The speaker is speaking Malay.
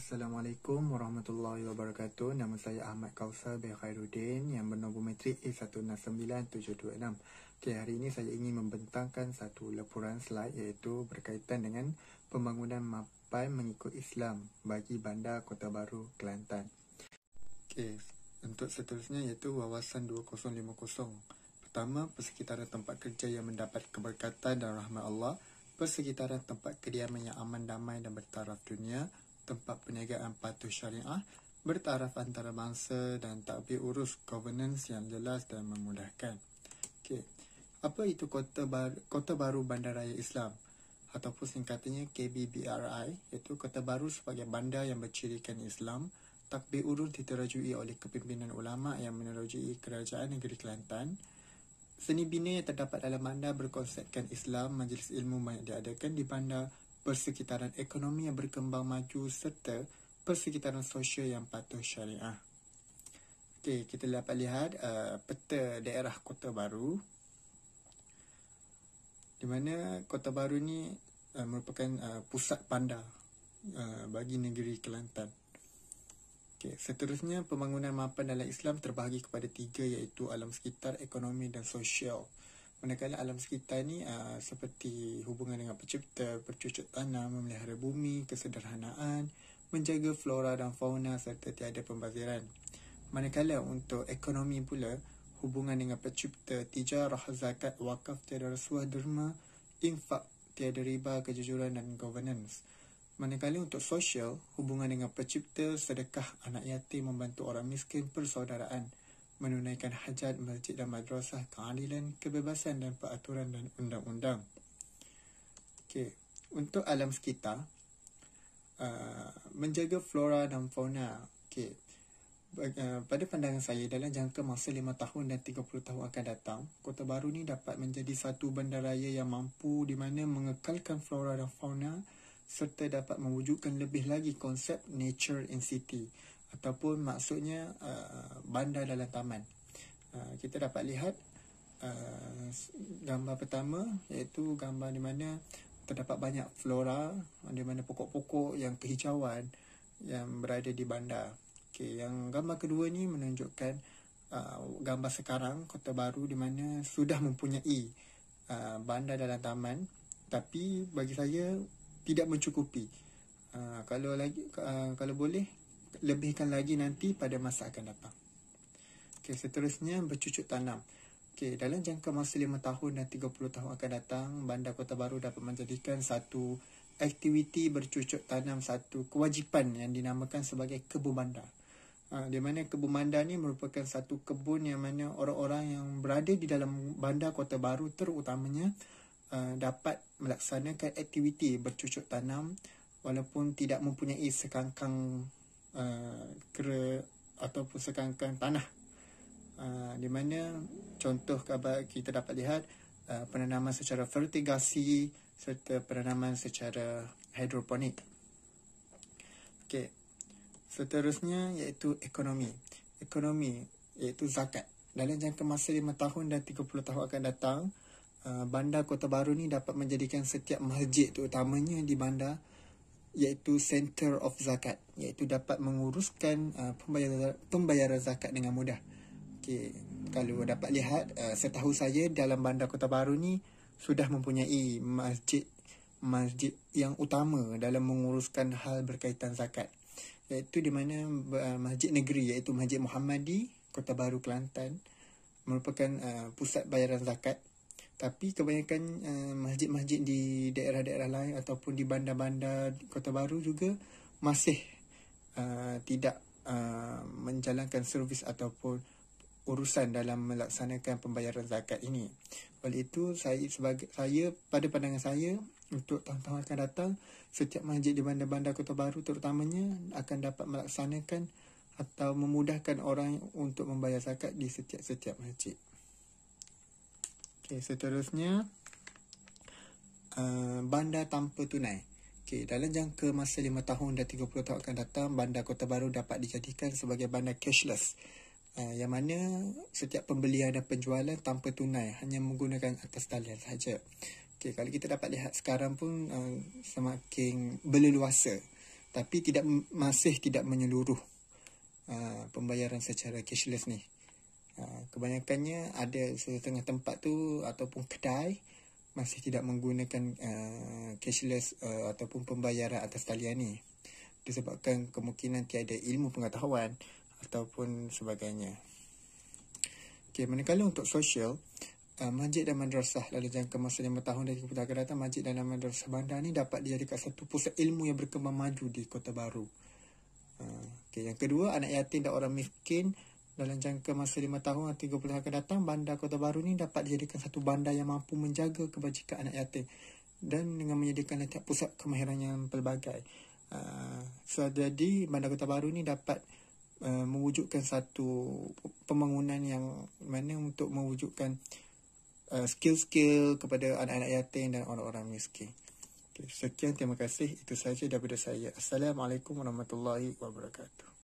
Assalamualaikum warahmatullahi wabarakatuh. Nama saya Ahmad Kausar bin Khairuddin yang bernombor matrik A169726. Hari ini saya ingin membentangkan satu laporan slide iaitu berkaitan dengan pembangunan mapan mengikut Islam bagi Bandar Kota Baru, Kelantan. Untuk seterusnya iaitu wawasan 2050. Pertama, persekitaran tempat kerja yang mendapat keberkatan dan rahmat Allah, persekitaran tempat kediaman yang aman, damai dan bertaraf dunia, tempat perniagaan patuh syariah, bertaraf antarabangsa dan takbir urus governance yang jelas dan memudahkan. Apa itu Kota Baru Bandaraya Islam ataupun singkatannya KBBRI, iaitu Kota Baru sebagai bandar yang bercirikan Islam. Takbir urus diterajui oleh kepimpinan ulama yang menerajui Kerajaan Negeri Kelantan. Seni bina yang terdapat dalam bandar berkonsepkan Islam. Majlis ilmu banyak diadakan di bandar. Persekitaran ekonomi yang berkembang maju serta persekitaran sosial yang patuh syariah. Kita dapat lihat peta daerah Kota Baru, di mana Kota Baru ni merupakan pusat bandar bagi negeri Kelantan. Seterusnya, pembangunan mapan dalam Islam terbahagi kepada 3 iaitu alam sekitar, ekonomi dan sosial. Manakala alam sekitar ni seperti hubungan dengan pencipta, bercucuk tanam, memelihara bumi, kesederhanaan, menjaga flora dan fauna serta tiada pembaziran. Manakala untuk ekonomi pula, hubungan dengan pencipta, tijarah, zakat, wakaf, tiada rasuah, derma, infak, tiada riba, kejujuran dan governance. Manakala untuk sosial, hubungan dengan pencipta, sedekah, anak yatim, membantu orang miskin, persaudaraan, menunaikan hajat, masjid dan madrasah, keadilan, kebebasan dan peraturan dan undang-undang. Untuk alam sekitar, menjaga flora dan fauna. Pada pandangan saya, dalam jangka masa 5 tahun dan 30 tahun akan datang, Kota Baru ni dapat menjadi satu bandaraya yang mampu di mana mengekalkan flora dan fauna serta dapat mewujudkan lebih lagi konsep nature in city ataupun maksudnya bandar dalam taman. Kita dapat lihat gambar pertama iaitu gambar di mana terdapat banyak flora, di mana pokok-pokok yang kehijauan yang berada di bandar. Yang gambar kedua ni menunjukkan gambar sekarang Kota Baru di mana sudah mempunyai bandar dalam taman, tapi bagi saya tidak mencukupi. Kalau boleh lebihkan lagi nanti pada masa akan datang. Seterusnya, bercucuk tanam. Dalam jangka masa 5 tahun dan 30 tahun akan datang, Bandar Kota Baru dapat menjadikan satu aktiviti bercucuk tanam satu kewajipan yang dinamakan sebagai kebun bandar. Di mana kebun bandar ni merupakan satu kebun yang mana orang-orang yang berada di dalam Bandar Kota Baru terutamanya dapat melaksanakan aktiviti bercucuk tanam walaupun tidak mempunyai sekangkang kera ataupun sekangkang tanah, di mana contoh kita dapat lihat penanaman secara vertigasi serta penanaman secara hidroponik. Seterusnya iaitu ekonomi iaitu zakat. Dalam jangka masa 5 tahun dan 30 tahun akan datang, Bandar Kota Baru ni dapat menjadikan setiap masjid terutamanya di bandar iaitu center of zakat, iaitu dapat menguruskan pembayaran zakat dengan mudah. Kalau dapat lihat, setahu saya dalam Bandar Kota Baru ni sudah mempunyai masjid yang utama dalam menguruskan hal berkaitan zakat, iaitu di mana masjid negeri iaitu Masjid Muhammadi Kota Baru Kelantan merupakan pusat bayaran zakat. Tapi kebanyakan masjid-masjid di daerah-daerah lain ataupun di bandar-bandar Kota Baru juga masih tidak menjalankan servis ataupun urusan dalam melaksanakan pembayaran zakat ini. Oleh itu, saya pada pandangan saya, untuk tahun-tahun akan datang, setiap masjid di bandar-bandar Kota Baru terutamanya akan dapat melaksanakan atau memudahkan orang untuk membayar zakat di setiap masjid. Seterusnya, bandar tanpa tunai. Dalam jangka masa 5 tahun dan 30 tahun akan datang, Bandar Kota Baru dapat dijadikan sebagai bandar cashless, yang mana setiap pembelian dan penjualan tanpa tunai, hanya menggunakan atas talian sahaja. Kalau kita dapat lihat sekarang pun semakin berleluasa Tapi masih tidak menyeluruh pembayaran secara cashless ni. Kebanyakannya ada setengah tempat tu ataupun kedai masih tidak menggunakan cashless ataupun pembayaran atas talian ni, disebabkan kemungkinan tiada ilmu pengetahuan ataupun sebagainya. Okey, manakala untuk sosial, masjid dan madrasah dalam jangka masa 5 tahun dari kemudian akan datang, masjid dan madrasah bandar ni dapat dijadikan satu pusat ilmu yang berkembang maju di Kota Baru. Okey, yang kedua, anak yatim dan orang miskin dalam jangka masa 5 tahun atau 30 tahun akan datang, bandar Kota Baru ni dapat dijadikan satu bandar yang mampu menjaga kebajikan anak yatim dan dengan menyediakan letak pusat kemahiran yang pelbagai. Jadi bandar Kota Baru ni dapat mewujudkan satu pembangunan yang mana untuk mewujudkan skill-skill kepada anak-anak yatim dan orang-orang miskin. Okay, sekian, terima kasih. Itu sahaja daripada saya. Assalamualaikum warahmatullahi wabarakatuh.